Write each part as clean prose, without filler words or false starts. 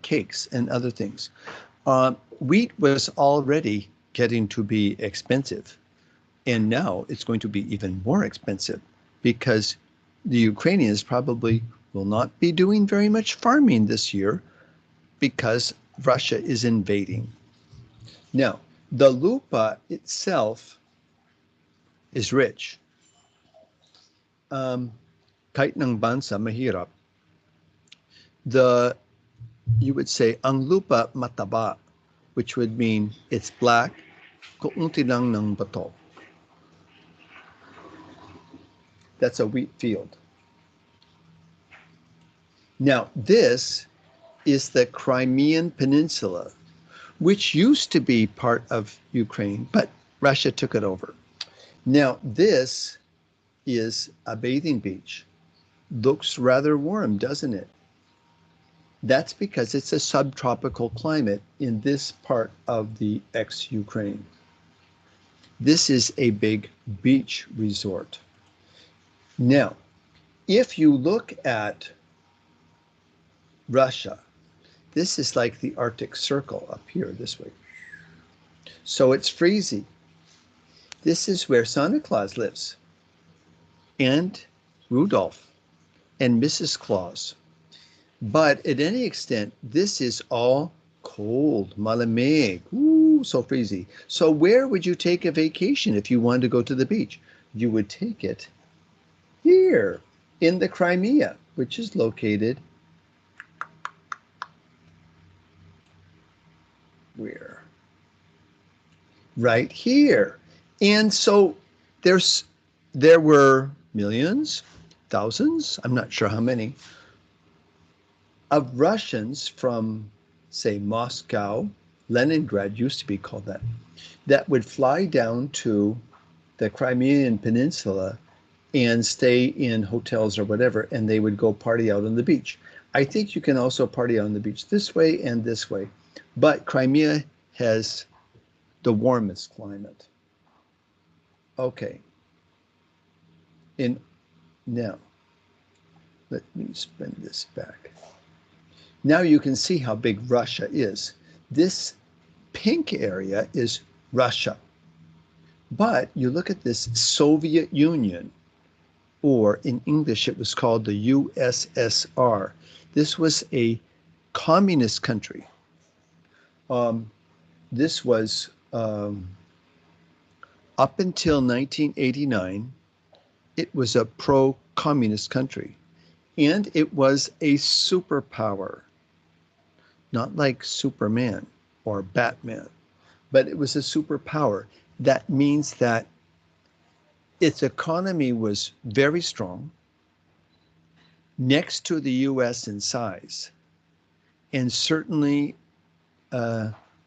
cakes and other things. Wheat was already getting to be expensive, and now it's going to be even more expensive because the Ukrainians probably will not be doing very much farming this year because Russia is invading. Now, the lupa itself is rich. Kahit ng bansa mahirap, you would say ang lupa mataba, which would mean it's black, kaunti lang ng bato. That's a wheat field. Now, this is the Crimean Peninsula, which used to be part of Ukraine, but Russia took it over. Now, this is a bathing beach. Looks rather warm, doesn't it? That's because it's a subtropical climate in this part of the ex-Ukraine. This is a big beach resort. Now, if you look at Russia, this is like the Arctic Circle up here this way. So it's freezing. This is where Santa Claus lives, and Rudolph, and Mrs. Claus. But at any extent, this is all cold, malamig, ooh, so freezy. So where would you take a vacation if you wanted to go to the beach? You would take it here in the Crimea, which is located where? Right here. And so there were millions, thousands, I'm not sure how many, of Russians from, say, Moscow, Leningrad used to be called that would fly down to the Crimean Peninsula and stay in hotels or whatever, and they would go party out on the beach. I think you can also party on the beach this way and this way, but Crimea has the warmest climate. Okay. Now, let me spin this back. Now you can see how big Russia is. This pink area is Russia. But you look at this Soviet Union, or in English it was called the USSR. This was a communist country. This was up until 1989, it was a pro-communist country. And it was a superpower. Not like Superman or Batman, but it was a superpower. That means that its economy was very strong, next to the US in size, and certainly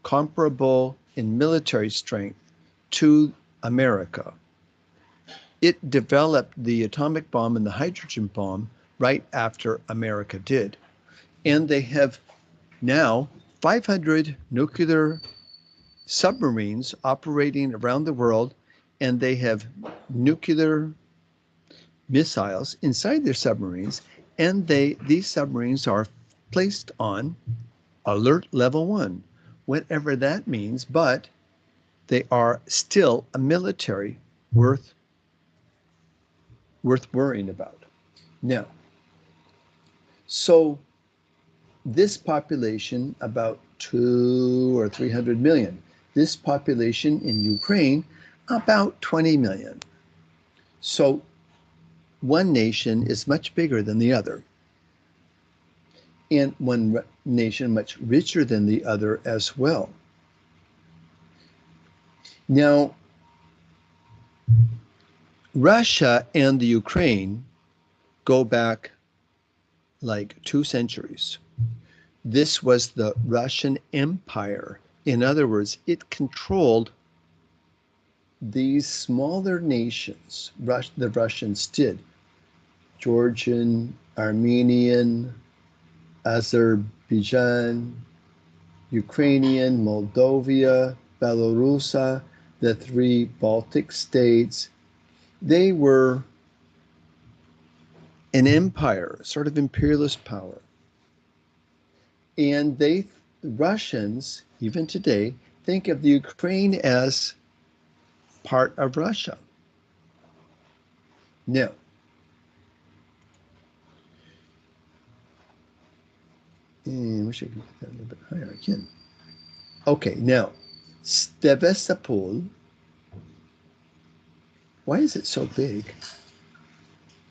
comparable in military strength to America. It developed the atomic bomb and the hydrogen bomb right after America did. And they have now 500 nuclear submarines operating around the world, and they have nuclear missiles inside their submarines, and these submarines are placed on alert level 1, whatever that means, but they are still a military worth worrying about. Now, so this population, about 200 or 300 million. This population in Ukraine, about 20 million. So one nation is much bigger than the other. And one nation much richer than the other as well. Now, Russia and the Ukraine go back like 2 centuries. This was the Russian Empire. In other words, it controlled these smaller nations. The Russians did. Georgian, Armenian, Azerbaijan, Ukrainian, Moldova, Belarus, the 3 Baltic states. They were an empire, sort of imperialist power. And Russians, even today, think of the Ukraine as part of Russia. Now, and I wish I could get that a little bit higher. I can. Okay, now, Sevastopol. Why is it so big?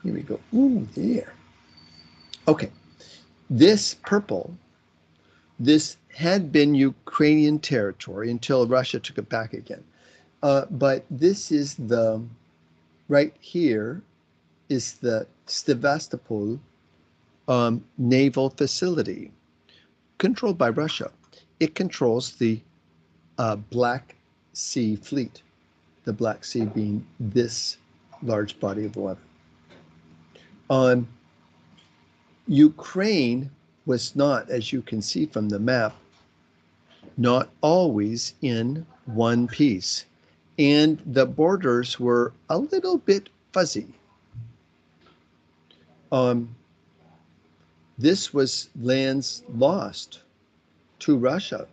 Here we go. Ooh, there. Okay, this purple, this had been Ukrainian territory until Russia took it back again. But this is right here is the Sevastopol naval facility controlled by Russia. It controls the Black Sea fleet, the Black Sea being this large body of water. Ukraine was not, as you can see from the map, not always in one piece. And the borders were a little bit fuzzy. This was lands lost to Russia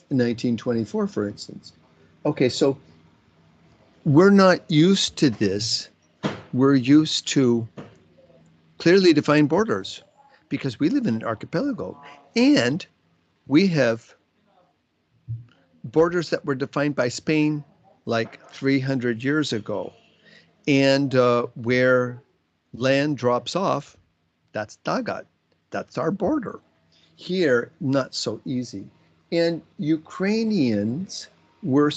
in 1924, for instance. Okay, so we're not used to this. We're used to clearly defined borders because we live in an archipelago and we have borders that were defined by Spain like 300 years ago. And where land drops off, that's Dagat. That's our border. Here, not so easy. And Ukrainians were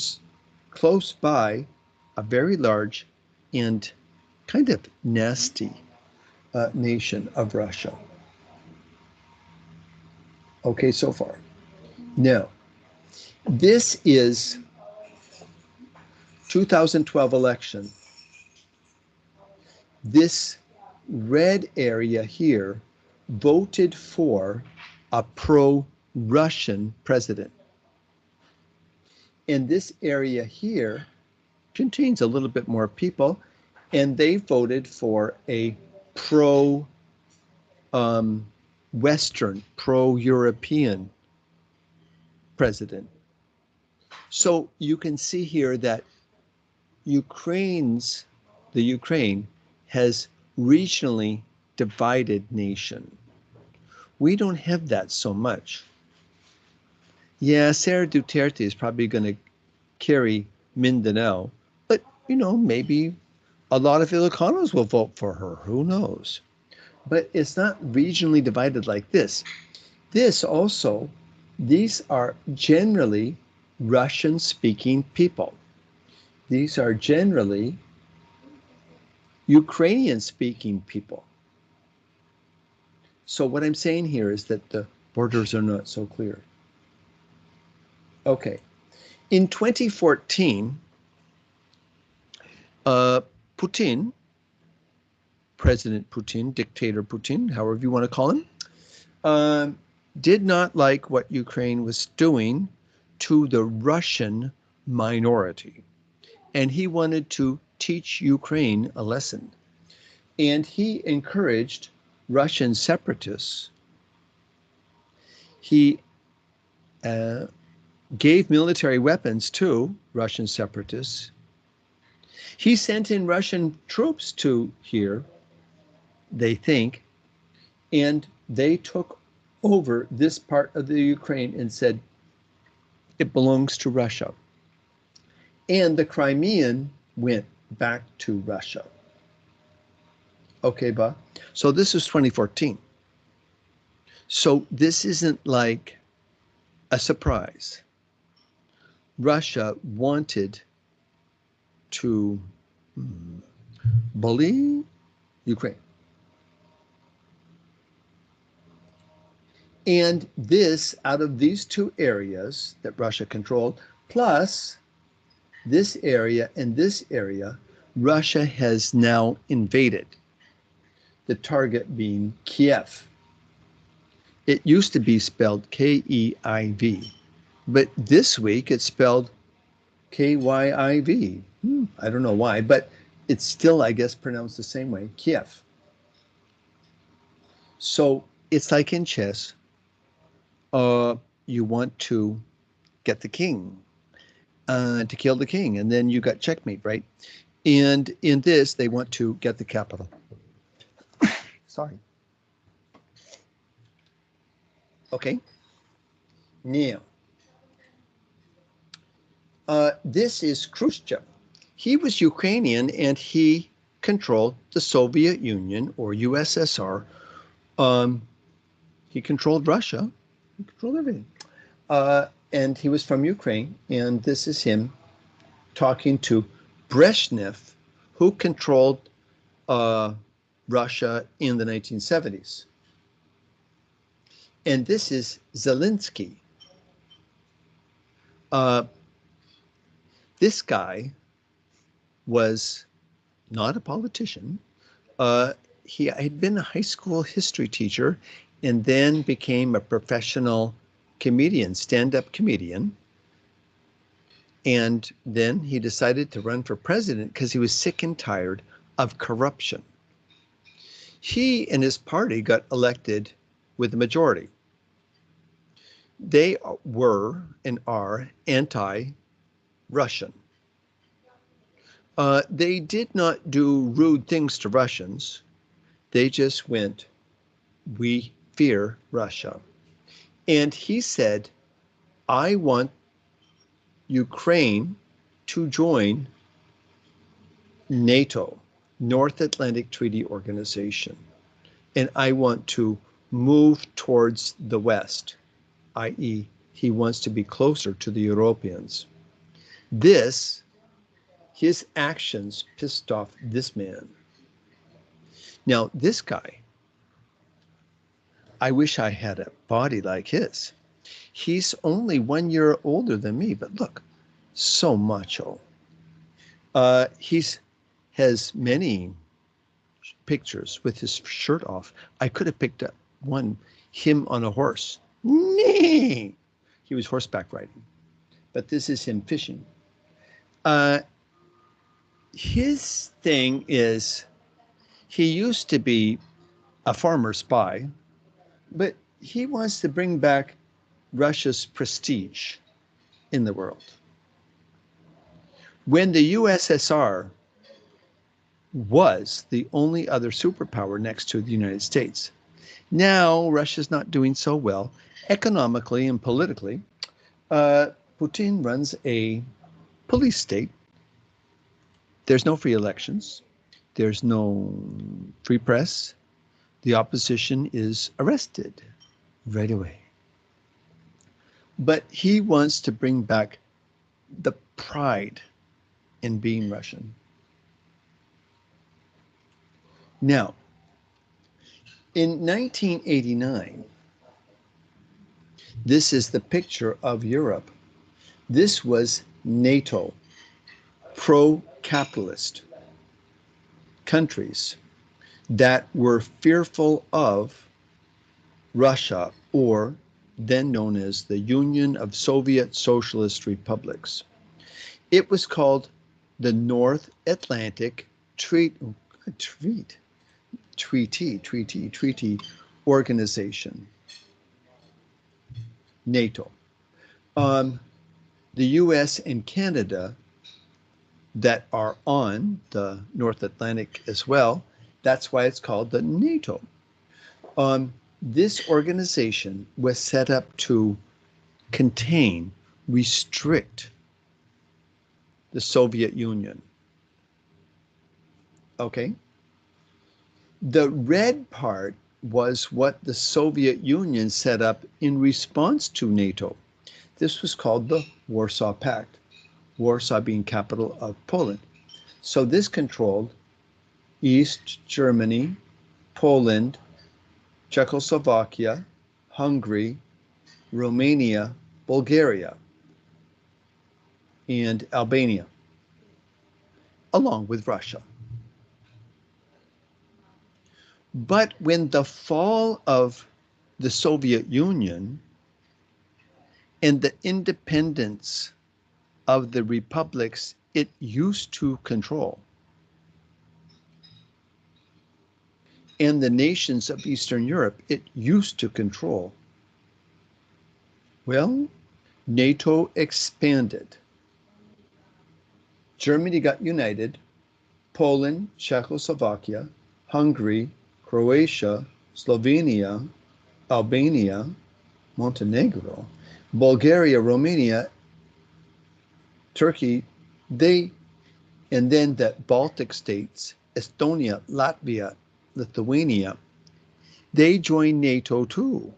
close by a very large and kind of nasty nation of Russia. Okay, so far. Now, this is 2012 election. This red area here voted for a pro-Russian president. And this area here contains a little bit more people, and they voted for a pro-Western, pro-European president. So you can see here that the Ukraine has regionally divided nation. We don't have that so much. Yeah, Sarah Duterte is probably going to carry Mindanao, but maybe a lot of Ilocanos will vote for her. Who knows? But it's not regionally divided like this. These are generally Russian-speaking people. These are generally Ukrainian-speaking people. So what I'm saying here is that the borders are not so clear. Okay. In 2014, Putin, President Putin, Dictator Putin, however you want to call him, did not like what Ukraine was doing to the Russian minority. And he wanted to teach Ukraine a lesson. And he encouraged Russian separatists. He gave military weapons to Russian separatists. He sent in Russian troops to here, they think, and they took over this part of the Ukraine and said, it belongs to Russia. And the Crimean went back to Russia. Okay, Ba? So this is 2014. So this isn't like a surprise. Russia wanted to bully Ukraine. And this, out of these two areas that Russia controlled, plus this area and this area, Russia has now invaded. The target being Kiev. It used to be spelled K-E-I-V, but this week it's spelled K-Y-I-V. I don't know why, but it's still, I guess, pronounced the same way, Kiev. So it's like in chess. Uh, you want to get the king, to kill the king, and then you got checkmate, right? And in this, they want to get the capital. Sorry. Okay. Now, this is Khrushchev. He was Ukrainian and he controlled the Soviet Union or USSR. Um, he controlled Russia. He controlled everything. And he was from Ukraine. And this is him talking to Brezhnev, who controlled uh, Russia in the 1970s. And this is Zelensky. Uh, this guy was not a politician. He had been a high school history teacher and then became a professional comedian, stand-up comedian. And then he decided to run for president because he was sick and tired of corruption. He and his party got elected with the majority. They were and are anti-Russian. They did not do rude things to Russians. They just went, we fear Russia. And he said, I want Ukraine to join NATO, North Atlantic Treaty Organization. And I want to move towards the West, i.e., he wants to be closer to the Europeans. His actions pissed off this man. Now, this guy, I wish I had a body like his. He's only 1 year older than me, but look, so macho. He's has many pictures with his shirt off. I could have picked up him on a horse. Nee! He was horseback riding, but this is him fishing. His thing is, he used to be a farmer spy, but he wants to bring back Russia's prestige in the world. When the USSR was the only other superpower next to the United States, now Russia's not doing so well economically and politically. Putin runs a police state. There's no free elections. There's no free press. The opposition is arrested right away. But he wants to bring back the pride in being Russian. Now, in 1989, this is the picture of Europe. This was NATO, pro-capitalist countries that were fearful of Russia, or then known as the Union of Soviet Socialist Republics. It was called the North Atlantic Treaty Organization, NATO. The US and Canada that are on the North Atlantic as well, that's why it's called the NATO. This organization was set up to contain, restrict the Soviet Union. Okay? The red part was what the Soviet Union set up in response to NATO. This was called the Warsaw Pact, Warsaw being capital of Poland. So this controlled East Germany, Poland, Czechoslovakia, Hungary, Romania, Bulgaria, and Albania, along with Russia. But when the fall of the Soviet Union and the independence of the republics it used to control, and the nations of Eastern Europe it used to control, Well, NATO expanded. Germany got united. Poland, Czechoslovakia, Hungary, Croatia, Slovenia, Albania, Montenegro, Bulgaria, Romania, Turkey, and then the Baltic states, Estonia, Latvia, Lithuania, they joined NATO too.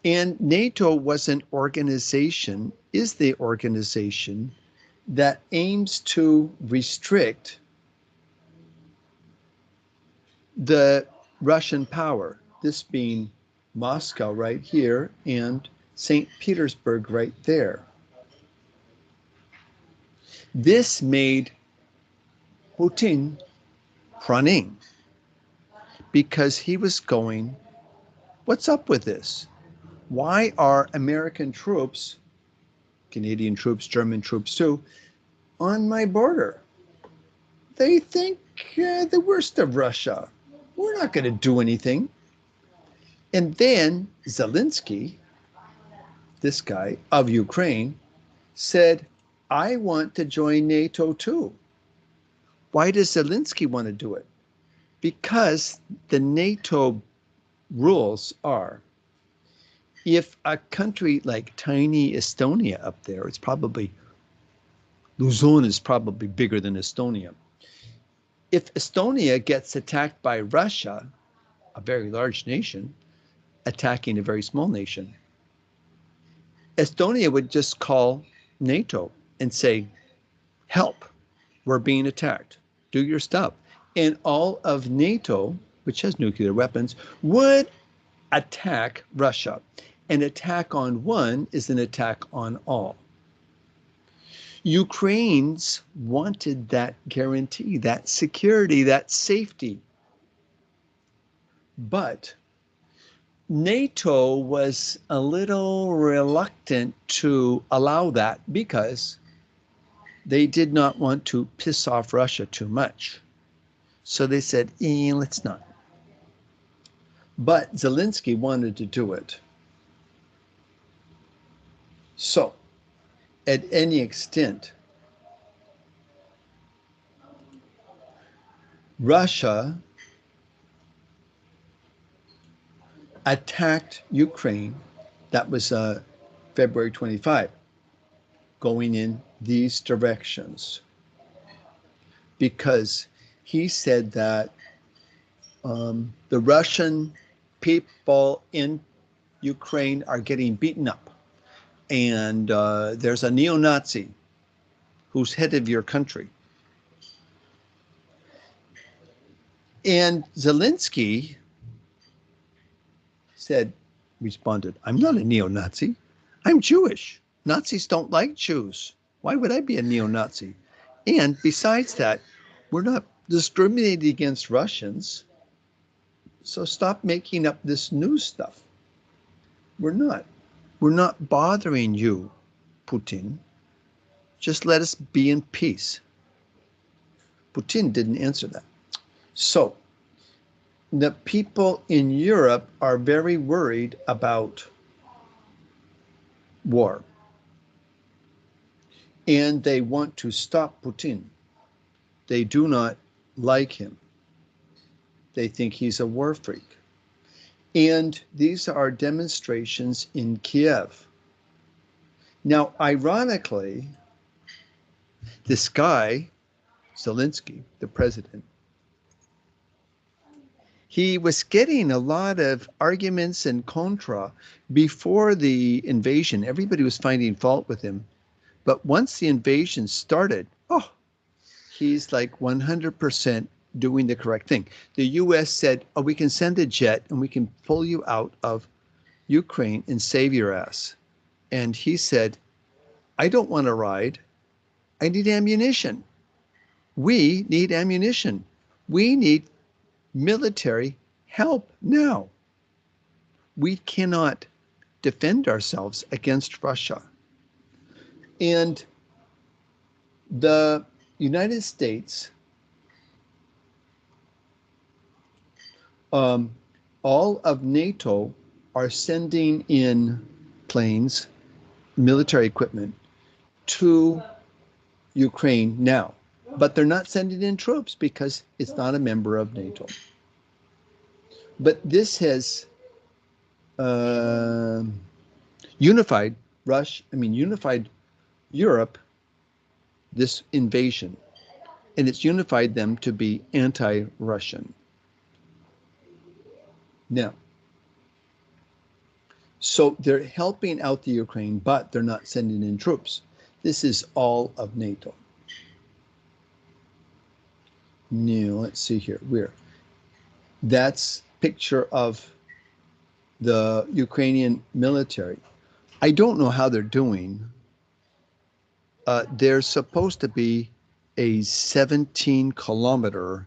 And NATO was an organization, is the organization that aims to restrict the Russian power, this being Moscow right here and St. Petersburg right there. This made Putin running because he was going, what's up with this? Why are American troops, Canadian troops, German troops too, on my border? They think the worst of Russia. We're not going to do anything. And then Zelensky, this guy of Ukraine, said, I want to join NATO too. Why does Zelensky want to do it? Because the NATO rules are, if a country like tiny Estonia up there, it's probably, Luzon is probably bigger than Estonia. If Estonia gets attacked by Russia, a very large nation, attacking a very small nation, Estonia would just call NATO and say, help, we're being attacked, do your stuff. And all of NATO, which has nuclear weapons, would attack Russia. An attack on one is an attack on all. Ukrainians wanted that guarantee, that security, that safety. But NATO was a little reluctant to allow that because they did not want to piss off Russia too much. So they said, let's not. But Zelensky wanted to do it. So, at any extent, Russia attacked Ukraine. That was February 25, going in these directions. Because he said that the Russian people in Ukraine are getting beaten up. And there's a neo-Nazi who's head of your country. And Zelensky responded, I'm not a neo-Nazi. I'm Jewish. Nazis don't like Jews. Why would I be a neo-Nazi? And besides that, we're not discriminating against Russians. So stop making up this new stuff. We're not. We're not bothering you, Putin. Just let us be in peace. Putin didn't answer that. So the people in Europe are very worried about war. And they want to stop Putin. They do not like him. They think he's a war freak. And these are demonstrations in Kiev. Now, ironically, this guy, Zelensky, the president, he was getting a lot of arguments and contra before the invasion. Everybody was finding fault with him. But once the invasion started, he's like 100% doing the correct thing. The U.S. said, we can send a jet and we can pull you out of Ukraine and save your ass. And he said, I don't want to ride. I need ammunition. We need ammunition. We need military help now. We cannot defend ourselves against Russia. And the United States, all of NATO are sending in planes, military equipment to Ukraine now, but they're not sending in troops because it's not a member of NATO. But this has uh, unified unified Europe, this invasion, and it's unified them to be anti-Russian. Now, so they're helping out the Ukraine, but they're not sending in troops. This is all of NATO. Now, let's see here. That's picture of the Ukrainian military. I don't know how they're doing. There's supposed to be a 17-kilometer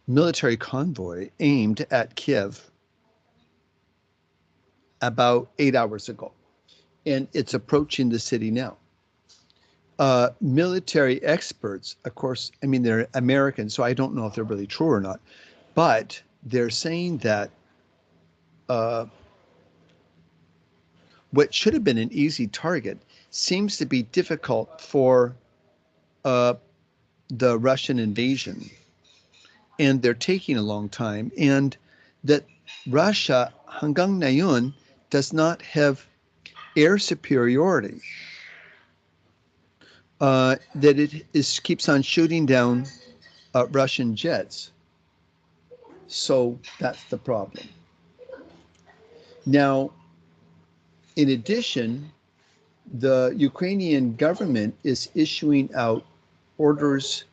military convoy aimed at Kiev about 8 hours ago, and it's approaching the city now. Military experts, of course, they're American, so I don't know if they're really true or not, but they're saying that what should have been an easy target seems to be difficult for the Russian invasion, and they're taking a long time, and that Russia, hanggang ngayon, does not have air superiority, that it keeps on shooting down Russian jets. So that's the problem. Now, in addition, the Ukrainian government is issuing out orders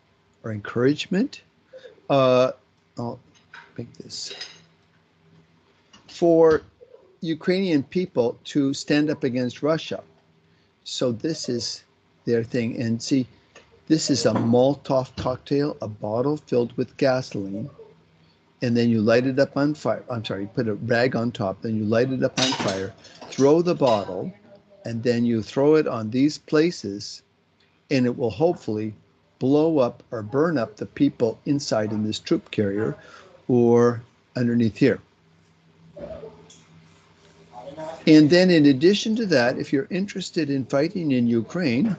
or encouragement. I'll make this for Ukrainian people to stand up against Russia. So this is their thing. And see, this is a Molotov cocktail, a bottle filled with gasoline, and then you light it up on fire. I'm sorry, you put a rag on top, then you light it up on fire, throw the bottle, and then you throw it on these places, and it will hopefully blow up or burn up the people inside in this troop carrier or underneath here. And then in addition to that, if you're interested in fighting in Ukraine,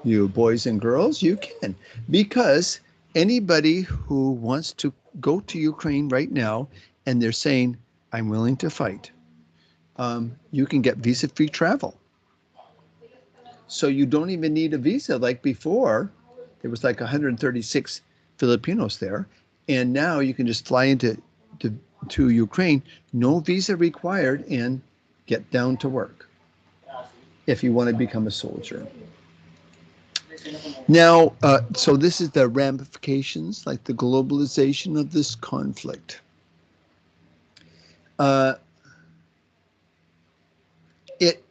you boys and girls, you can. Because anybody who wants to go to Ukraine right now and they're saying, I'm willing to fight, you can get visa-free travel. So you don't even need a visa. Like before, there was like 136 Filipinos there. And now you can just fly into Ukraine, no visa required, and get down to work if you want to become a soldier. Now, so this is the ramifications, like the globalization of this conflict. It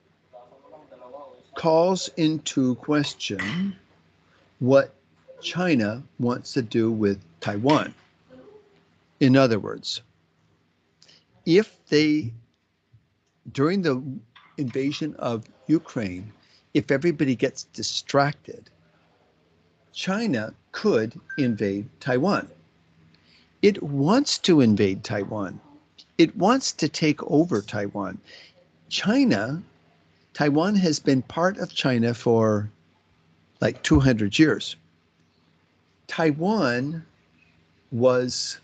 calls into question what China wants to do with Taiwan. In other words, if they, during the invasion of Ukraine, if everybody gets distracted, China could invade Taiwan. It wants to invade Taiwan. It wants to take over Taiwan. Taiwan has been part of China for like 200 years. Taiwan was,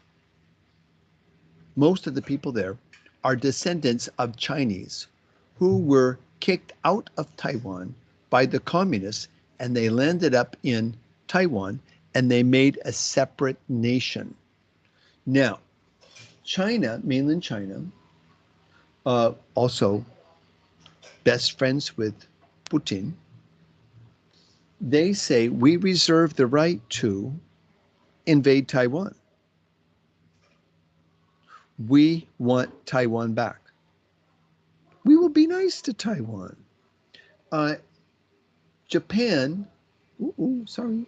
most of the people there are descendants of Chinese who were kicked out of Taiwan by the communists, and they landed up in Taiwan, and they made a separate nation. Now, China, mainland China, also best friends with Putin, they say we reserve the right to invade Taiwan. We want Taiwan back. We will be nice to Taiwan. Japan, sorry.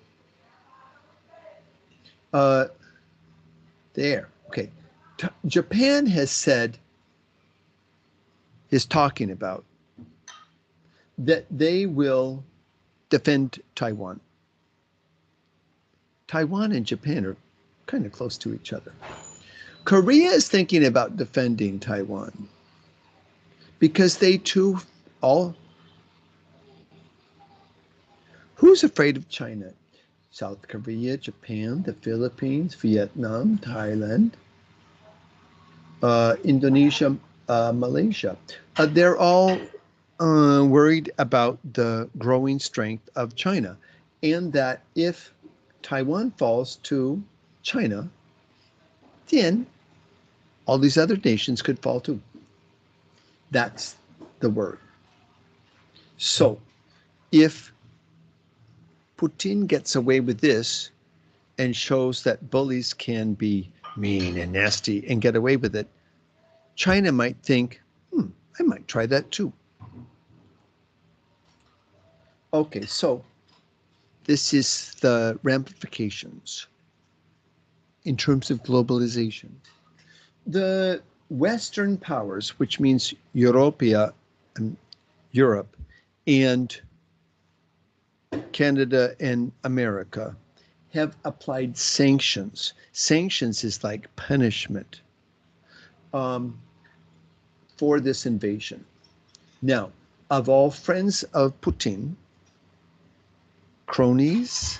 There, okay. Japan has said, is talking about that they will defend Taiwan. Taiwan and Japan are kind of close to each other. Korea is thinking about defending Taiwan because they too all. Who's afraid of China? South Korea, Japan, the Philippines, Vietnam, Thailand, Indonesia, Malaysia. They're all worried about the growing strength of China, and that if Taiwan falls to China, then all these other nations could fall too. That's the word. So if Putin gets away with this and shows that bullies can be mean and nasty and get away with it, China might think, I might try that too. Okay, so this is the ramifications in terms of globalization. The Western powers, which means Europea and Europe and Canada and America, have applied sanctions. Sanctions is like punishment for this invasion. Now, of all friends of Putin, cronies,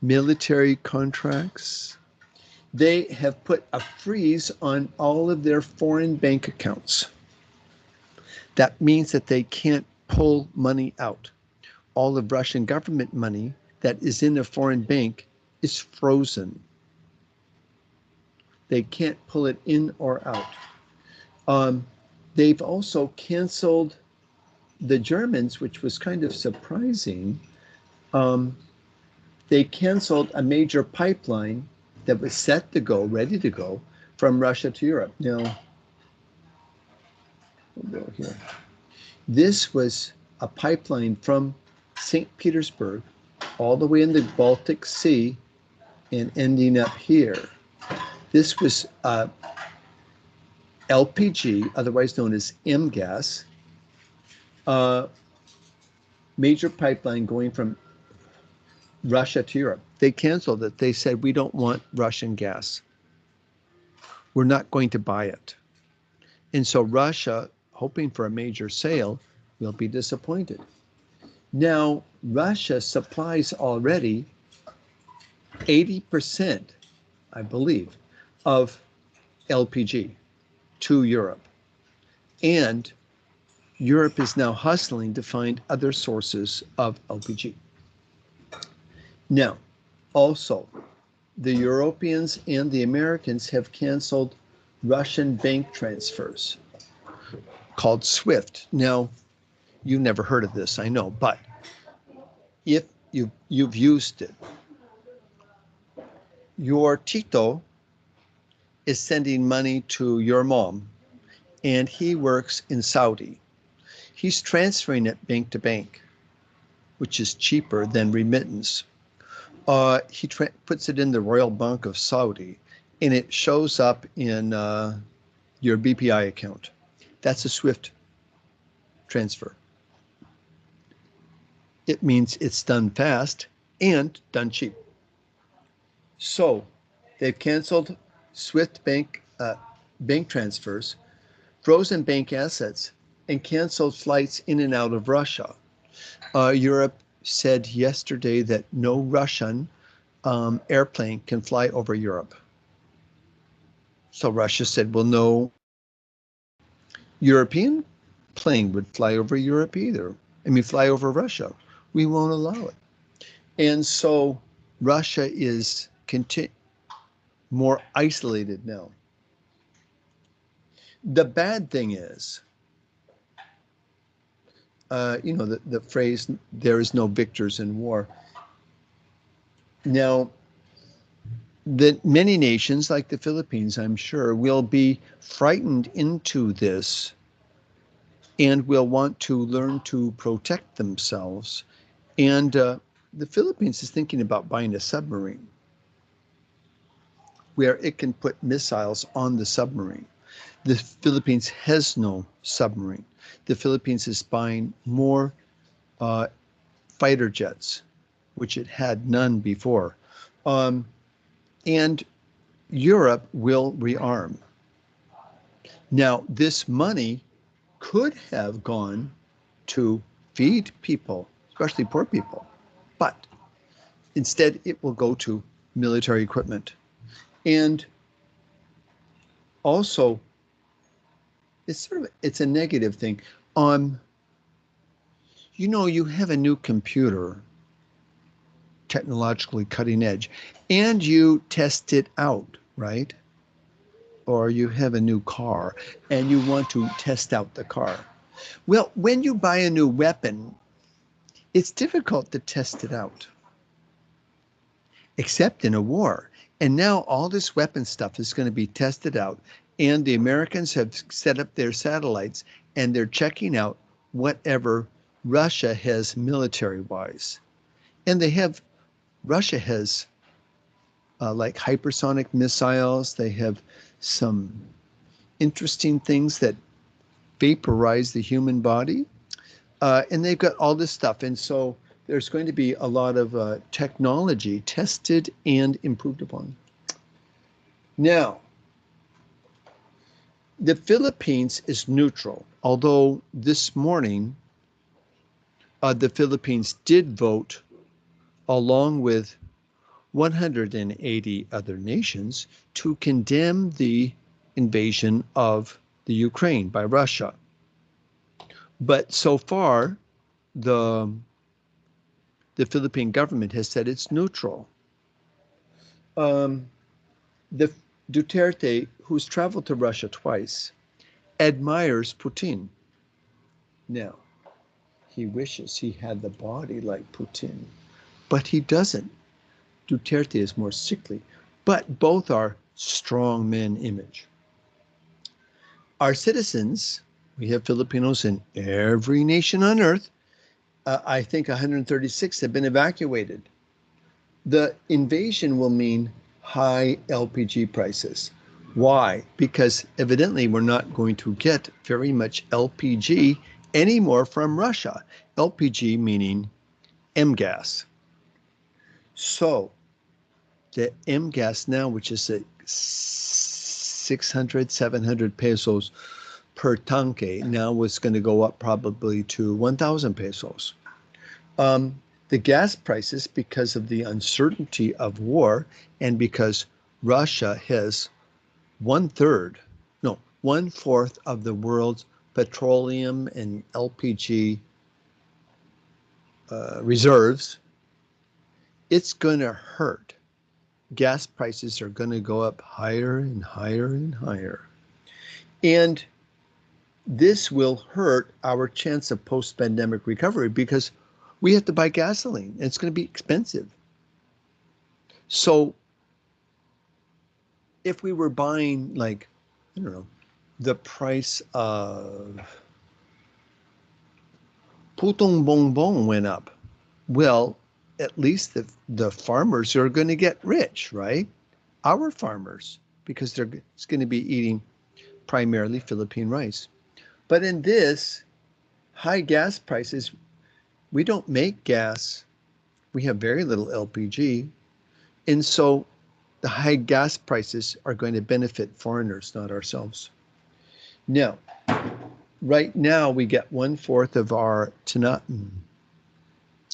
military contracts, they have put a freeze on all of their foreign bank accounts. That means that they can't pull money out. All of Russian government money that is in a foreign bank is frozen. They can't pull it in or out. They've also canceled the Germans, which was kind of surprising. They canceled a major pipeline that was set to go, ready to go, from Russia to Europe. Now, we'll go here. This was a pipeline from St. Petersburg all the way in the Baltic Sea and ending up here. This was LPG, otherwise known as M-gas, major pipeline going from Russia to Europe. They canceled it. They said, we don't want Russian gas. We're not going to buy it. And so Russia, hoping for a major sale, will be disappointed. Now, Russia supplies already 80%, I believe, of LPG to Europe. And Europe is now hustling to find other sources of LPG. Now, also, the Europeans and the Americans have canceled Russian bank transfers called SWIFT. Now, you never heard of this, I know, but if you've used it, your Tito is sending money to your mom, and he works in Saudi. He's transferring it bank to bank, which is cheaper than remittance. He puts it in the Royal Bank of Saudi, and it shows up in your BPI account. That's a SWIFT transfer. It means it's done fast and done cheap. So they've canceled SWIFT bank transfers, frozen bank assets, and canceled flights in and out of Russia. Europe said yesterday that no Russian airplane can fly over Europe. So Russia said, well, no European plane would fly over Europe either. I mean, fly over Russia. We won't allow it. And so Russia is more isolated now. The bad thing is, the phrase, there is no victors in war. Now, that many nations, like the Philippines, I'm sure, will be frightened into this and will want to learn to protect themselves. And the Philippines is thinking about buying a submarine where it can put missiles on the submarine. The Philippines has no submarine. The Philippines is buying more fighter jets, which it had none before. And Europe will rearm. Now, this money could have gone to feed people, especially poor people, but instead it will go to military equipment. And also, it's a negative thing. You have a new computer, technologically cutting edge, and you test it out, right? Or you have a new car and you want to test out the car. Well, when you buy a new weapon, it's difficult to test it out, except in a war. And now all this weapon stuff is going to be tested out. And the Americans have set up their satellites and they're checking out whatever Russia has military-wise. And Russia has like hypersonic missiles. They have some interesting things that vaporize the human body. And they've got all this stuff. And so there's going to be a lot of technology tested and improved upon. Now, the Philippines is neutral, although this morning the Philippines did vote along with 180 other nations to condemn the invasion of the Ukraine by Russia. But so far, the Philippine government has said it's neutral. The Duterte, who's traveled to Russia twice, admires Putin. Now, he wishes he had the body like Putin, but he doesn't. Duterte is more sickly, but both are strong men image. Our citizens, we have Filipinos in every nation on earth. I think 136 have been evacuated. The invasion will mean high LPG prices. Why? Because evidently we're not going to get very much LPG anymore from Russia. LPG meaning M-gas. So the M-gas now, which is at 600, 700 pesos per tanque, now is going to go up probably to 1,000 pesos. The gas prices, because of the uncertainty of war and because Russia has 1/4 of the world's petroleum and LPG reserves, it's going to hurt. Gas prices are going to go up higher and higher and higher. And this will hurt our chance of post-pandemic recovery because we have to buy gasoline and it's going to be expensive. So if we were buying like, I don't know, the price of putong bongbong went up, well, at least the farmers are going to get rich, right? Our farmers, because they're going to be eating primarily Philippine rice. But in this high gas prices, we don't make gas. We have very little LPG. And so the high gas prices are going to benefit foreigners, not ourselves. Now, right now we get 1/4 of our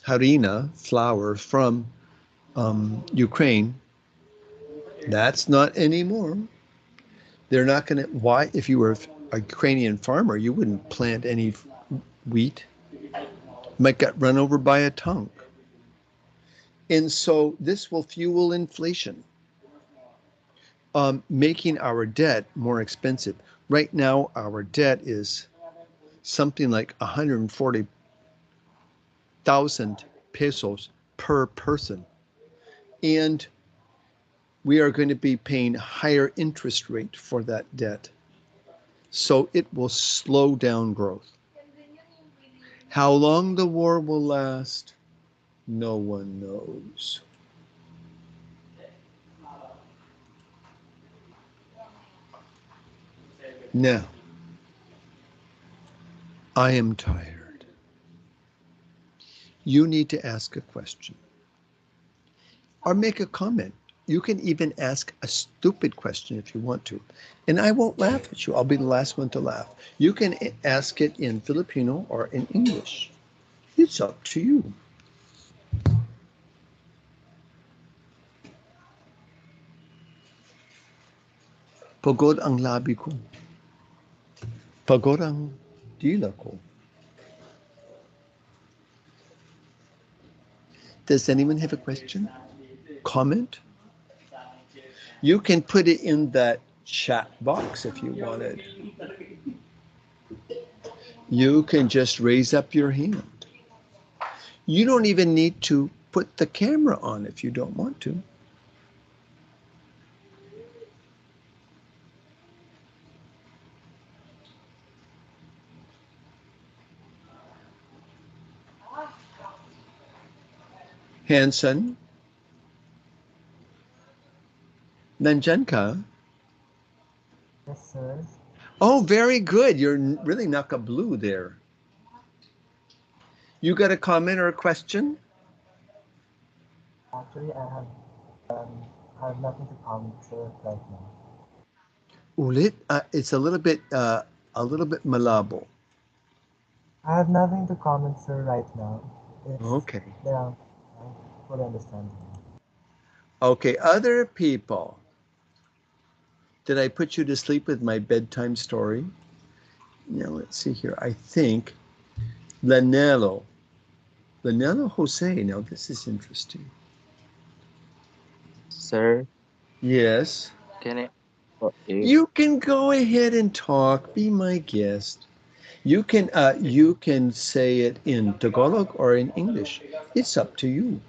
harina flour from Ukraine. That's not anymore. They're not going to, why? If you were a Ukrainian farmer, you wouldn't plant any wheat. You might get run over by a tank. And so this will fuel inflation, making our debt more expensive. Right now, our debt is something like 140,000 pesos per person. And we are going to be paying higher interest rate for that debt. So it will slow down growth. How long the war will last, no one knows. Now, I am tired. You need to ask a question or make a comment You can even ask a stupid question if you want to. And I won't laugh at you. I'll be the last one to laugh. You can ask it in Filipino or in English. It's up to you. Pagod ang labi ko. Pagod ang dila ko. Does anyone have a question? Comment? You can put it in that chat box if you wanted. You can just raise up your hand. You don't even need to put the camera on if you don't want to. Hanson, nandyan ka? Yes, sir. Oh, very good. You're really naka-blue there. You got a comment or a question? Actually, um, I have nothing to comment, sir, right now. Ulit, it's a little bit malabo. I have nothing to comment, sir, right now. It's Okay. yeah, I fully understand. Okay, other people. Did I put you to sleep with my bedtime story? Now, let's see here. I think Lanello. Lanello Jose. Now, this is interesting. Sir, Yes. can I if You can go ahead and talk. Be my guest. You can say it in Tagalog or in English. It's up to you.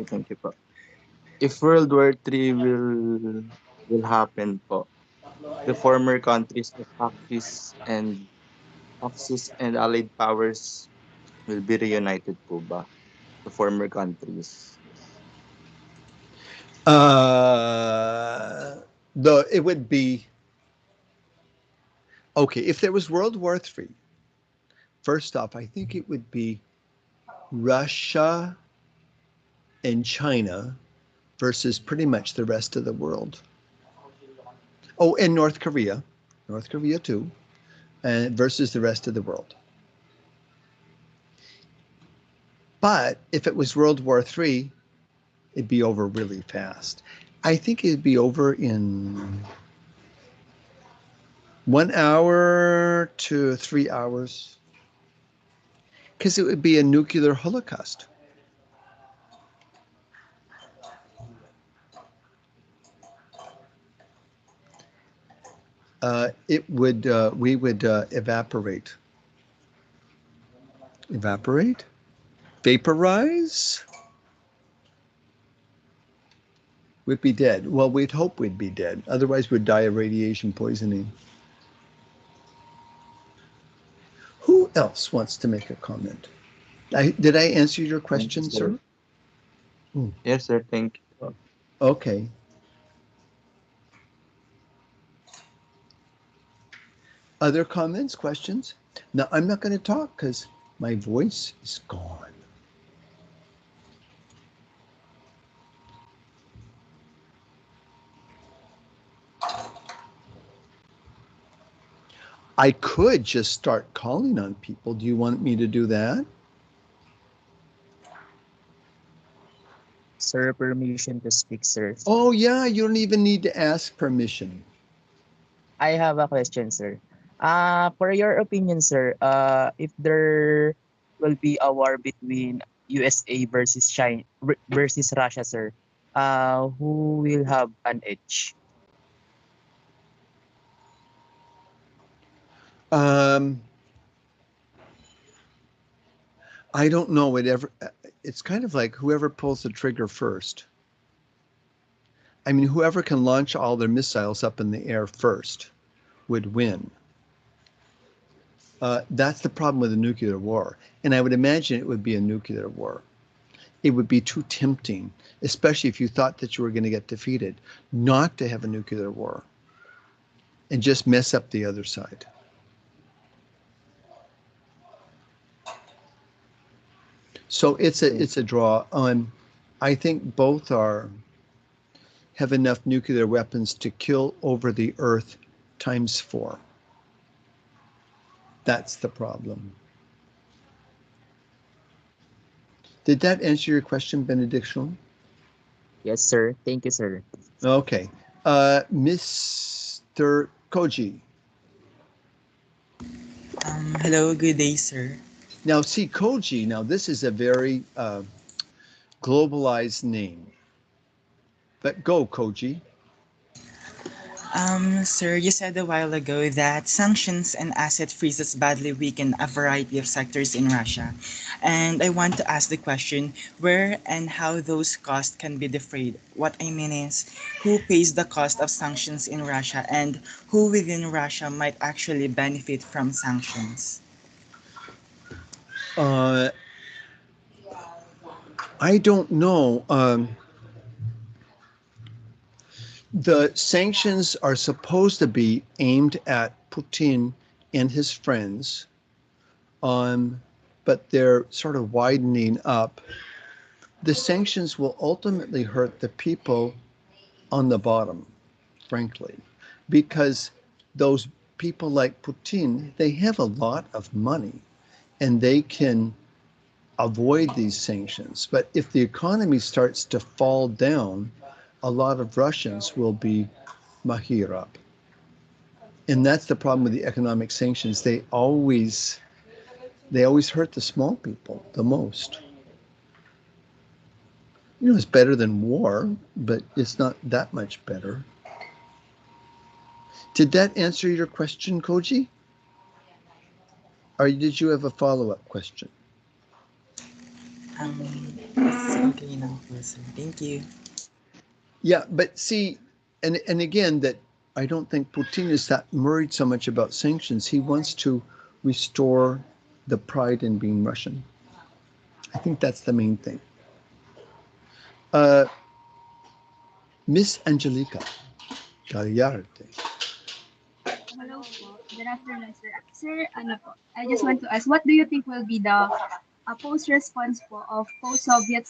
thank you po. If World War III will happen po, the former countries of Axis and Allied powers will be reunited po ba? The former countries. Uh, it would be okay if there was World War III. First off, I think it would be Russia and China versus pretty much the rest of the world. Oh, and North Korea too, and versus the rest of the world. But if it was World War III, it'd be over really fast. I think it'd be over in 1 hour to 3 hours because it would be a nuclear holocaust. We would evaporate, vaporize. We'd be dead. Well, we'd hope we'd be dead. Otherwise, we'd die of radiation poisoning. Who else wants to make a comment? Did I answer your Thank you, question, sir. sir? Hmm. Yes, sir. Thank you po. Okay. Other comments, questions? Now, I'm not going to talk because my voice is gone. I could just start calling on people. Do you want me to do that? Sir, permission to speak, sir. Oh, yeah, you don't even need to ask permission. I have a question, sir. For your opinion, sir, if there will be a war between USA versus China versus Russia, sir, who will have an edge? Um, I don't know. It's kind of like whoever pulls the trigger first. I mean, whoever can launch all their missiles up in the air first would win. That's the problem with a nuclear war. And I would imagine it would be a nuclear war. It would be too tempting, especially if you thought that you were going to get defeated, not to have a nuclear war and just mess up the other side. So it's a draw. I think both are. have enough nuclear weapons to kill over the earth times 4. That's the problem. Did that answer your question, Benediction? Yes, sir. Thank you, sir. Okay. Mr. Koji. Hello, good day, sir. Now, see, Koji, now this is a very globalized name. But go, Koji. Sir, you said a while ago that sanctions and asset freezes badly weaken a variety of sectors in Russia. And I want to ask the question where and how those costs can be defrayed. What I mean is, who pays the cost of sanctions in Russia and who within Russia might actually benefit from sanctions? Uh, I don't know. The sanctions are supposed to be aimed at Putin and his friends, but they're sort of widening up. The sanctions will ultimately hurt the people on the bottom, frankly, because those people like Putin, they have a lot of money and they can avoid these sanctions. But if the economy starts to fall down, a lot of Russians will be mahir up. And that's the problem with the economic sanctions. They always hurt the small people the most. It's better than war, but it's not that much better. Did that answer your question, Koji? Or did you have a follow-up question? Okay now po, sir. Thank you. Yeah, but see, and again, that I don't think Putin is that worried so much about sanctions. He wants to restore the pride in being Russian. I think that's the main thing. Uh, Miss Angelica Gagliardi. Hello po. Good afternoon, sir. Sir, ano po, I just want to ask, what do you think will be the post-response po of post-Soviet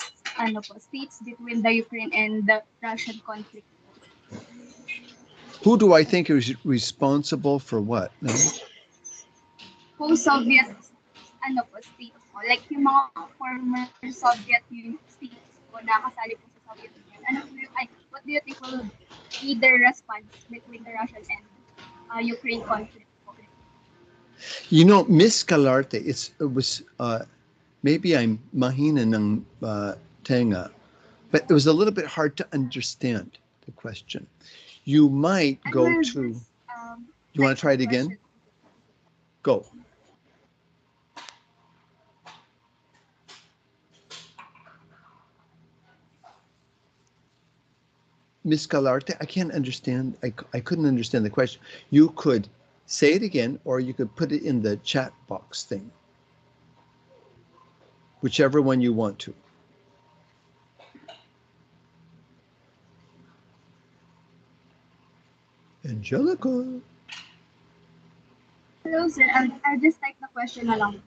states between the Ukraine and the Russian conflict? Who do I think is responsible for what? No? Post-Soviet states po, like yung mga former Soviet states po na kasali po sa Soviet Union. What do you think will be their response between the Russian and Ukraine conflict po? Miss Calarte, it was maybe I'm mahina ng tenga, but it was a little bit hard to understand the question. You might I go will to. just You want to type try the it again? question. Go. Miss Calarte, I can't understand. I couldn't understand the question. You could say it again, or you could put it in the chat box thing, whichever one you want to. Angelica. Hello, sir. I'll just type the question along.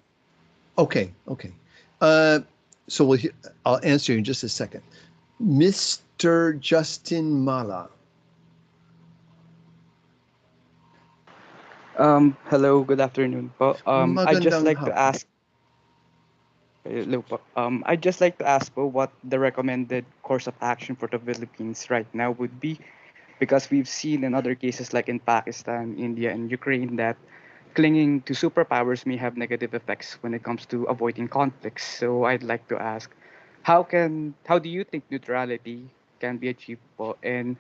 Okay, okay. Uh, so I'll answer you in just a second. Mr. Justin Mala. Hello, good afternoon po. I'd just Magandang like to hapon. ask, hello po. I'd just like to ask po what the recommended course of action for the Philippines right now would be, because we've seen in other cases like in Pakistan, India, and Ukraine that clinging to superpowers may have negative effects when it comes to avoiding conflicts. So I'd like to ask, how do you think neutrality can be achieved po, and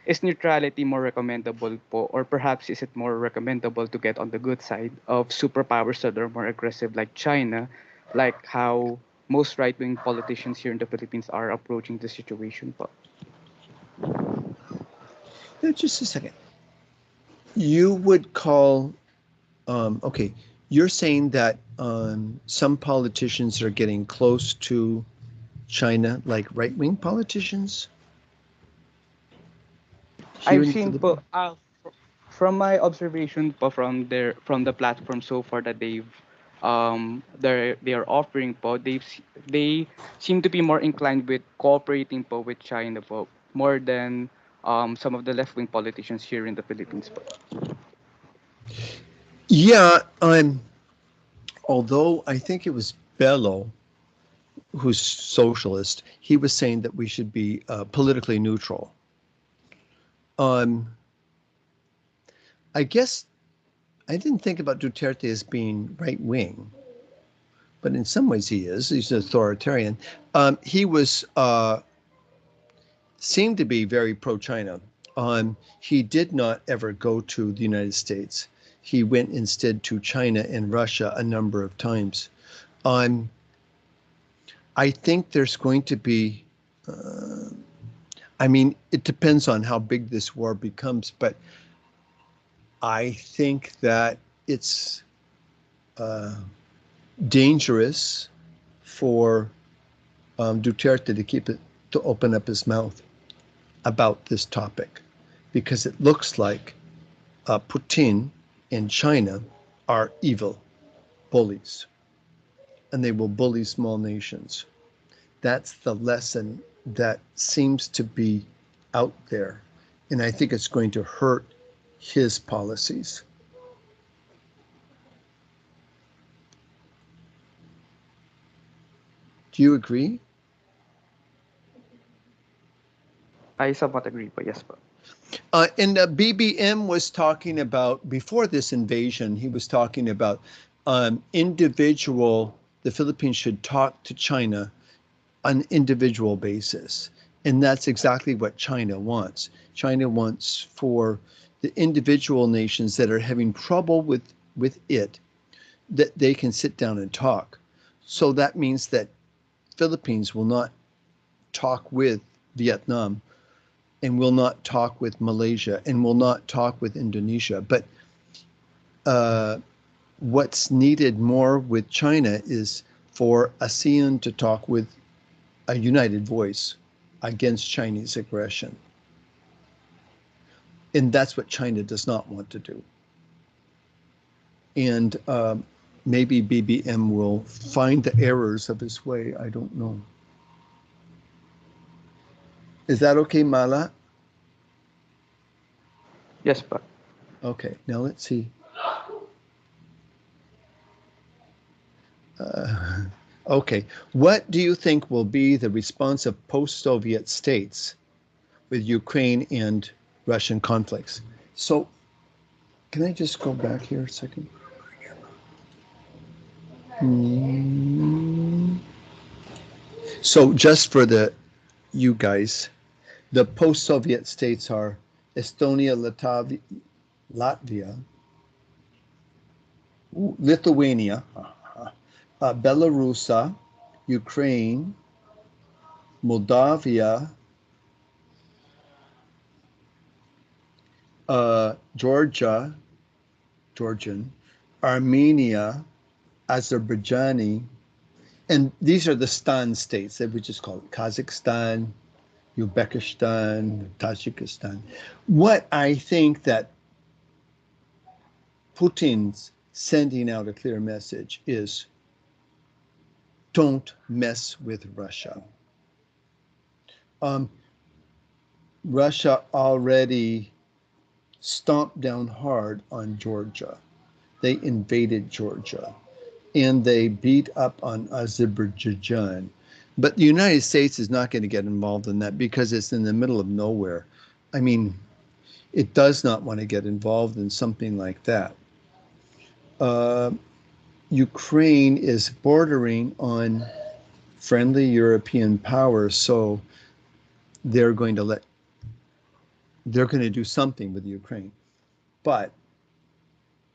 is neutrality more recommendable po, or perhaps is it more recommendable to get on the good side of superpowers that are more aggressive like China, like how most right-wing politicians here in the Philippines are approaching the situation po? Just a second. You would call, okay, you're saying that some politicians are getting close to China, like right-wing politicians here I've in the seen po, Philippines? from my observation po from the platform so far that they are offering po, they seem to be more inclined with cooperating po with China po. more than some of the left wing politicians here in the Philippines. Po. Yeah, although I think it was Bello, who's socialist, he was saying that we should be politically neutral. Um, I guess I didn't think about Duterte as being right wing, but in some ways he is. He's an authoritarian. He was seemed to be very pro-China. He did not ever go to the United States. He went instead to China and Russia a number of times. Um, I think there's going to be, I mean, it depends on how big this war becomes, but I think that it's uh, dangerous for Duterte to keep it to open up his mouth about this topic because it looks like Putin and China are evil bullies and they will bully small nations. That's the lesson that seems to be out there. And I think it's going to hurt his policies. Do you agree? I somewhat agree, but yes, po. And BBM was talking about, before this invasion, he was talking about the Philippines should talk to China on an individual basis. And that's exactly what China wants. China wants for the individual nations that are having trouble with it, that they can sit down and talk. So that means that Philippines will not talk with Vietnam and will not talk with Malaysia and will not talk with Indonesia. But uh, what's needed more with China is for ASEAN to talk with a united voice against Chinese aggression. And that's what China does not want to do. And maybe BBM will find the errors of his way. I don't know. Is that okay, Mala? Yes, po. Okay, now let's see. Uh, okay, what do you think will be the response of post-Soviet states with Ukraine and Russian conflicts? So, can I just go back here a second? Hmm. So, just for the you guys, the post-Soviet states are Estonia, Latvia, Lithuania, Belarusia, Ukraine, Moldavia, Georgia, Georgian, Armenia, Azerbaijani, and these are the Stan states that we just call it Kazakhstan, Uzbekistan, Tajikistan. What I think that Putin's sending out a clear message is don't mess with Russia. Um, Russia already stomped down hard on Georgia. They invaded Georgia and they beat up on Azerbaijan. But the United States is not going to get involved in that because it's in the middle of nowhere. I mean, it does not want to get involved in something like that. Uh, Ukraine is bordering on friendly European powers, so they're going to let they're going to do something with Ukraine. But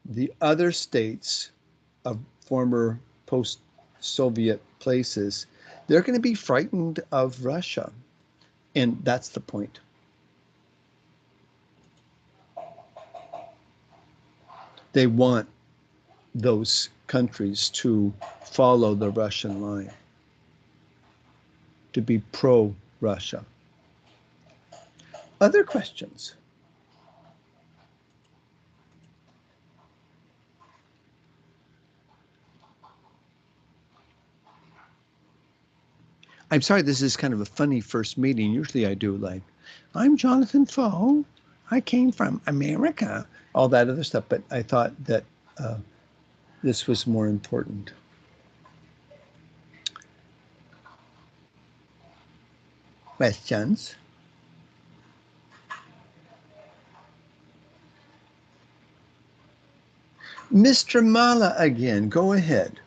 the other states of former post-Soviet places, they're going to be frightened of Russia. And that's the point. They want those countries to follow the Russian line, to be pro-Russia. Other questions? I'm sorry, this is kind of a funny first meeting. Usually I do like I'm Jonathan Foe. I came from America. All that other stuff, but I thought that uh, this was more important. Questions? Mr. Mala again, go ahead.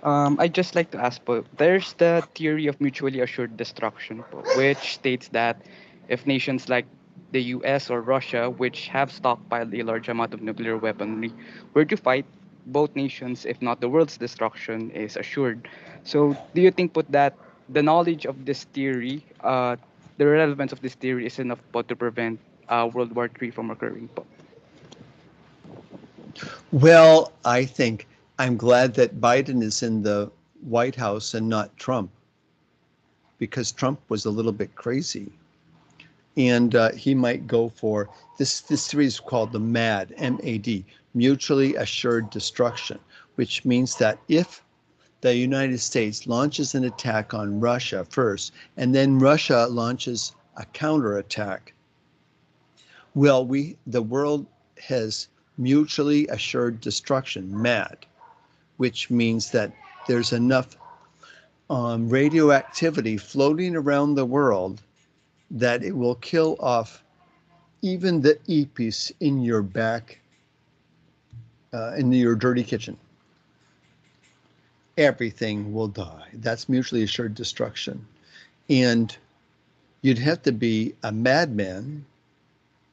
I'd just like to ask po, there's the theory of mutually assured destruction po, which states that if nations like the US or Russia, which have stockpiled a large amount of nuclear weaponry, were to fight, both nations, if not the world's destruction, is assured. So do you think po that the knowledge of this theory, the relevance of this theory is enough po to prevent World War III from occurring po? Well, I think I'm glad that Biden is in the White House and not Trump, because Trump was a little bit crazy. And he might go for this series called the MAD, M-A-D, mutually assured destruction, which means that if the United States launches an attack on Russia first, and then Russia launches a counterattack, well, the world has mutually assured destruction, MAD, which means that there's enough radioactivity floating around the world that it will kill off even the EPIs in your back, in your dirty kitchen. Everything will die. That's mutually assured destruction. And you'd have to be a madman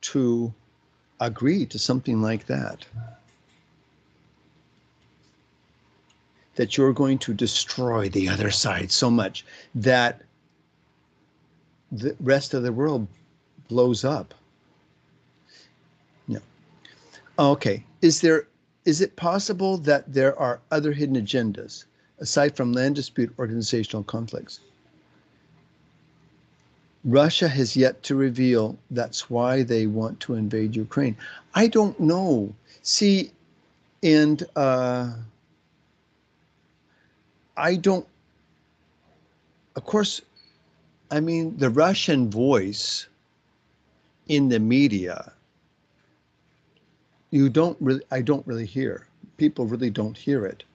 to agree to something like that. That you're going to destroy the other side so much that the rest of the world blows up. No. Okay. Is it possible that there are other hidden agendas aside from land dispute organizational conflicts? Russia has yet to reveal that's why they want to invade Ukraine. I don't know. See, and I don't, of course, I mean, the Russian voice in the media, I don't really hear. People really don't hear it.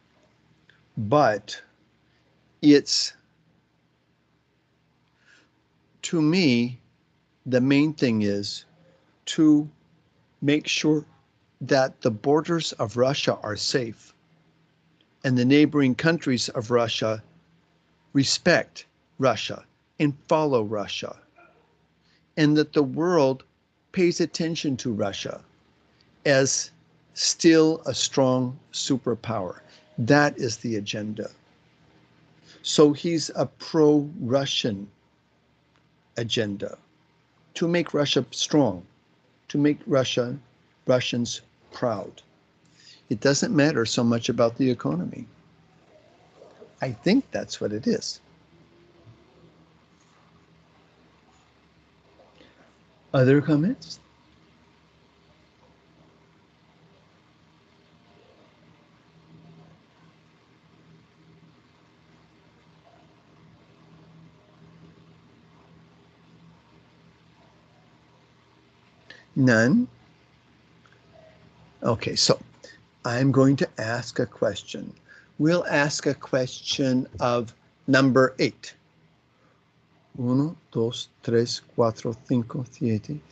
But it's, to me, the main thing is to make sure that the borders of Russia are safe and the neighboring countries of Russia respect Russia and follow Russia, and that the world pays attention to Russia as still a strong superpower. That is the agenda. So he's a pro-Russian agenda to make Russia strong, to make Russians proud. It doesn't matter so much about the economy. I think that's what it is. Other comments? None? Okay, so I'm going to ask a question. We'll ask a question of number 8. 1, 2, 3, 4, 5, 7, 7,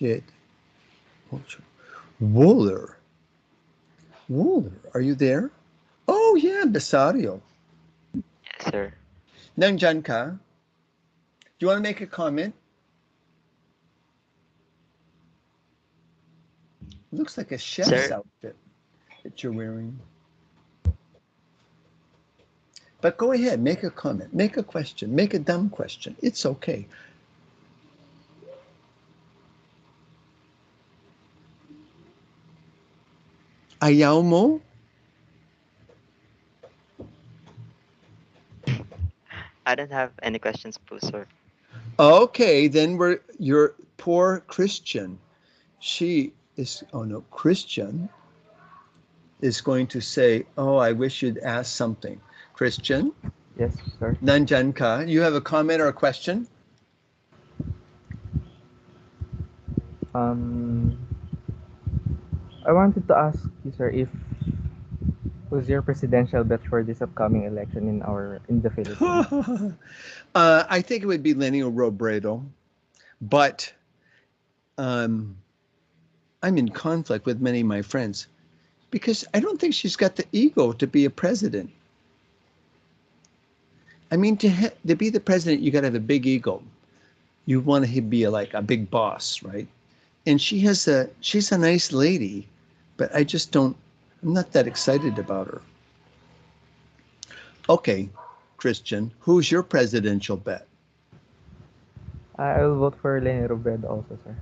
8. Wooler. Wooler, are you there? Oh, yeah, Besario. Yes, sir. Nandyan ka? Do you want to make a comment? Looks like a chef's Sir, outfit that you're wearing. But go ahead, make a comment, make a question, make a dumb question. It's okay. Ayaw mo? I don't have any questions, po, sir. Okay, then you're poor Christian. Christian is going to say, oh, I wish you'd ask something. Christian, Yes, sir. Nandyan ka, you have a comment or a question? Um, I wanted to ask you, sir, if who's your presidential bet for this upcoming election in the Philippines? I think it would be Lenny Robredo, but um, I'm in conflict with many of my friends because I don't think she's got the ego to be a president. I mean, to be the president, you got to have a big ego. You want to be like a big boss, right? And she's a nice lady, but I just don't. I'm not that excited about her. Okay, Christian, who's your presidential bet? I will vote for Lenny Robredo also, sir.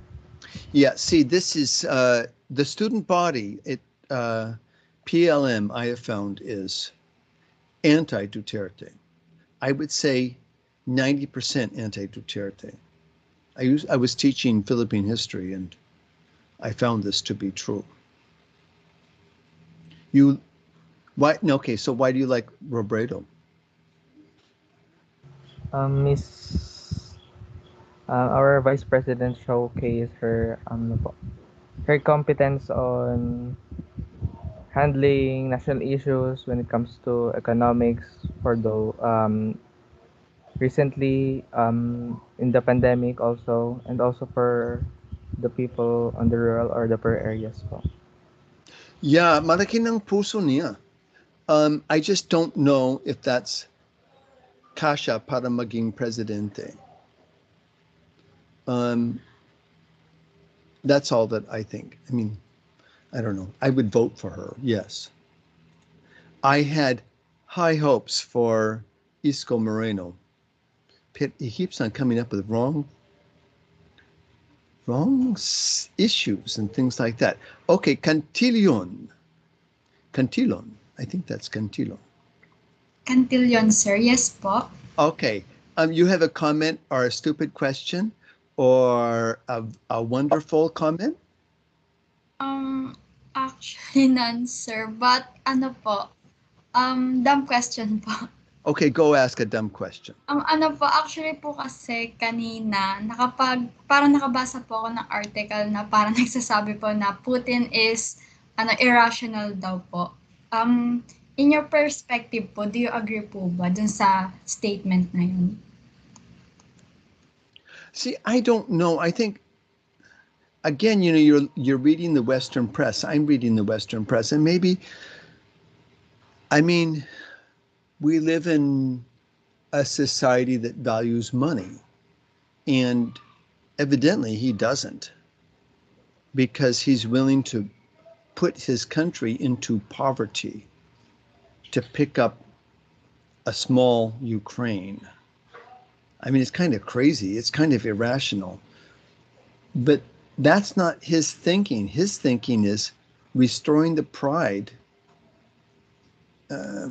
Yeah, see, this is the student body. PLM, I have found, is anti-Duterte. I would say 90% anti-Duterte. I was teaching Philippine history, and I found this to be true. You why? Okay, so why do you like Robredo? Miss our Vice President showcased her competence on handling national issues when it comes to economics for the recently in the pandemic also, and also for the people on the rural or the poor areas po. Yeah, malaki ng puso niya. I just don't know if that's kasha para maging presidente. Um, that's all that I think. I mean, I don't know. I would vote for her. Yes. I had high hopes for Isco Moreno. He keeps on coming up with wrong issues and things like that. Okay, Cantillon. Cantillon. I think that's Cantillon. Cantillon, sir. Yes po. Okay. You have a comment or a stupid question or a wonderful comment? Actually none, sir. But ano po, dumb question po. Okay, go ask a dumb question. Ano po, actually po kasi kanina, parang nakabasa po ako ng article na parang nagsasabi po na Putin is irrational daw po. In your perspective po, do you agree po ba dun sa statement na yun? See, I don't know. I think again, you're reading the Western press. I'm reading the Western press, and maybe, I mean, we live in a society that values money, and evidently he doesn't, because he's willing to put his country into poverty to pick up a small Ukraine. I mean, it's kind of crazy. It's kind of irrational. But that's not his thinking. His thinking is restoring the pride. Uh,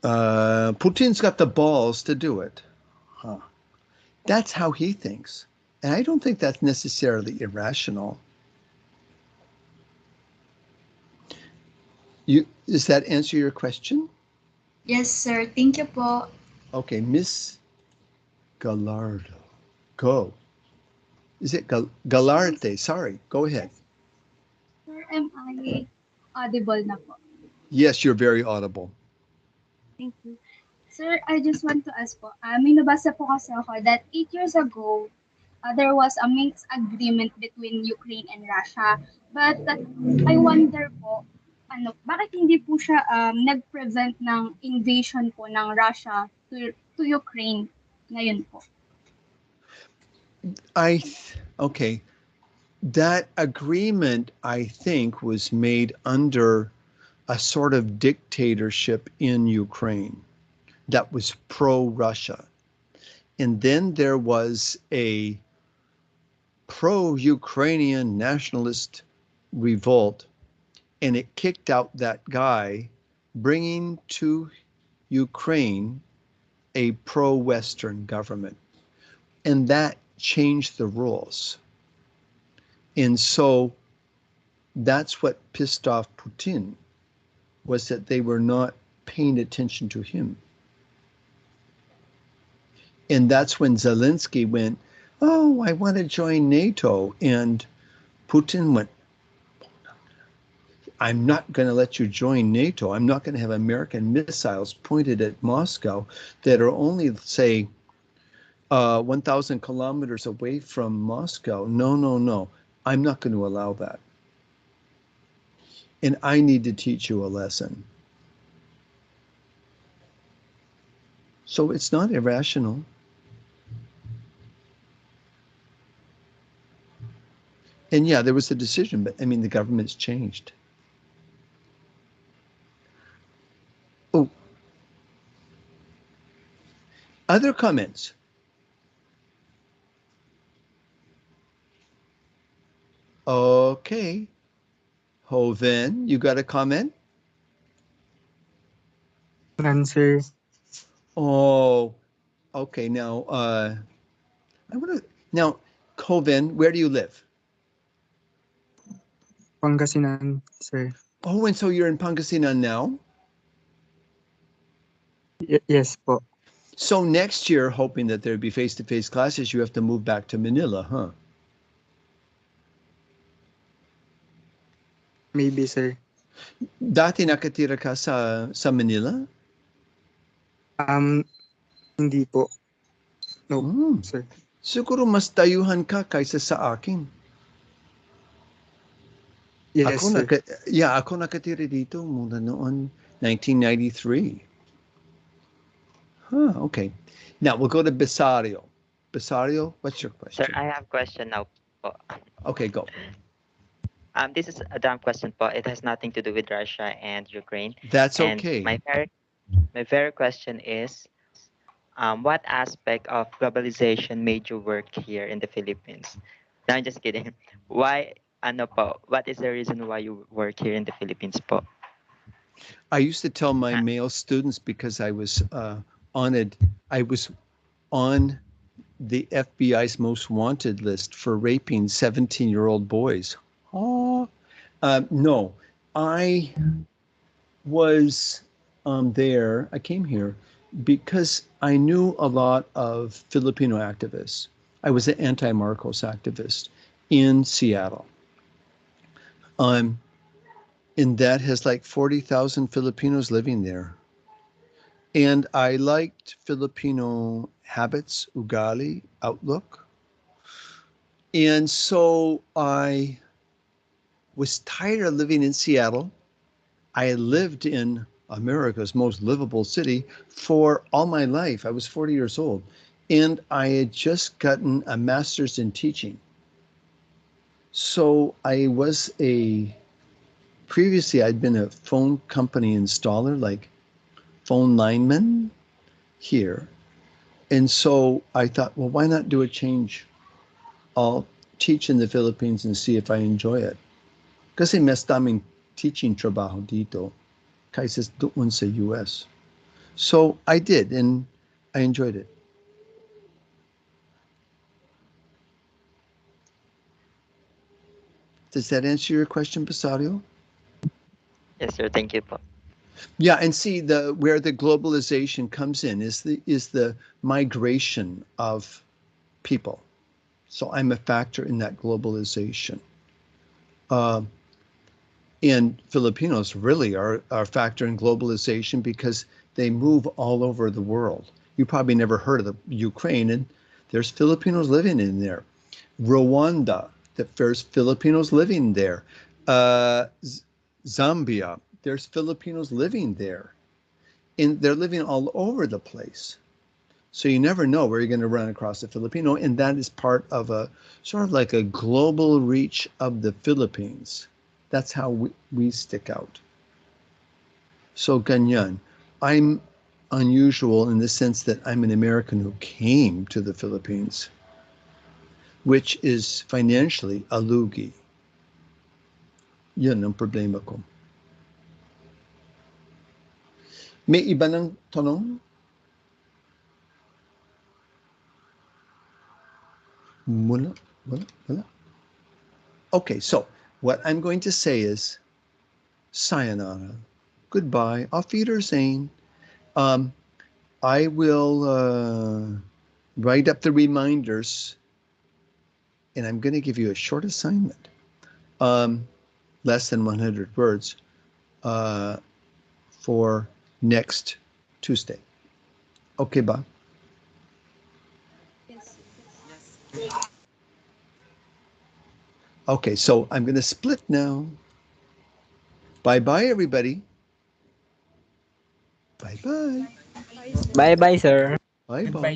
Putin's got the balls to do it. Huh. That's how he thinks. And I don't think that's necessarily irrational. Does that answer your question? Yes, sir. Thank you po. Okay, Miss Gallardo. Go. Is it Galarte? Sorry, go ahead. Sir, am I audible na po? Yes, you're very audible. Thank you. Sir, I just want to ask po, may nabasa po kasi ako that 8 years ago, there was a mixed agreement between Ukraine and Russia. But I wonder po, bakit hindi po siya nag-prevent ng invasion po ng Russia to Ukraine ngayon po? Okay. That agreement, I think, was made under a sort of dictatorship in Ukraine that was pro-Russia. And then there was a pro-Ukrainian nationalist revolt, and it kicked out that guy, bringing to Ukraine a pro-Western government. And that changed the rules. And so that's what pissed off Putin, was that they were not paying attention to him. And that's when Zelensky went, oh, I want to join NATO. And Putin went, I'm not going to let you join NATO. I'm not going to have American missiles pointed at Moscow that are only, say, 1,000 kilometers away from Moscow. No, no, no. I'm not going to allow that. And I need to teach you a lesson. So it's not irrational. And yeah, there was a decision, but I mean, the government's changed. Oh, other comments? Okay. Hoven, you got a comment? None, sir. Oh, okay. Now, I want to, now, Hoven, where do you live? Pangasinan, sir. Oh, and so you're in Pangasinan now? Yes po. So next year, hoping that there'd be face-to-face classes, you have to move back to Manila, huh? Maybe, sir. Dati nakatira ka sa Manila? Hindi po. No, sir. Siguro mas dayuhan ka kaysa sa akin. Yes, sir. Ako nakatira dito mula noon, 1993. Huh, okay. Now, we'll go to Besario. Besario, what's your question? Sir, I have a question now po. Okay, go. This is a dumb question po. It has nothing to do with Russia and Ukraine. That's And okay. my very question is, what aspect of globalization made you work here in the Philippines? No, I'm just kidding. Why, ano po, what is the reason why you work here in the Philippines po? I used to tell my male students because I was honored. I was on the FBI's most wanted list for raping 17-year-old boys. Oh, no, I was there. I came here because I knew a lot of Filipino activists. I was an anti-Marcos activist in Seattle. And that has like 40,000 Filipinos living there. And I liked Filipino habits, ugali, outlook. And so I was tired of living in Seattle. I had lived in America's most livable city for all my life. I was 40 years old. And I had just gotten a master's in teaching. So previously I'd been a phone company installer, like phone lineman here. And so I thought, well, why not do a change? I'll teach in the Philippines and see if I enjoy it. Kasi mas daming teaching trabaho dito kaysa doon sa US. So I did, and I enjoyed it. Does that answer your question, Basario? Yes, sir. Thank you po. Yeah, and see where the globalization comes in is the migration of people. So I'm a factor in that globalization. And Filipinos really are a factor in globalization because they move all over the world. You probably never heard of the Ukraine, and there's Filipinos living in there. Rwanda, there's Filipinos living there. Zambia, there's Filipinos living there. And they're living all over the place. So you never know where you're going to run across a Filipino, and that is part of a sort of like a global reach of the Philippines. That's how we stick out. So ganyan, I'm unusual in the sense that I'm an American who came to the Philippines, which is financially a lugi. Yan ang problema ko. May iba ng tanong? Wala. Okay, so what I'm going to say is sayonara, Goodbye. Auf Wiedersehen. Um, I will write up the reminders, and I'm going to give you a short assignment, less than 100 words, for next Tuesday. Okay, ba? Yes. Yes. Okay, so I'm going to split now. Bye-bye, everybody. Bye-bye. Bye, sir. Bye bye, sir. Bye-bye. Goodbye.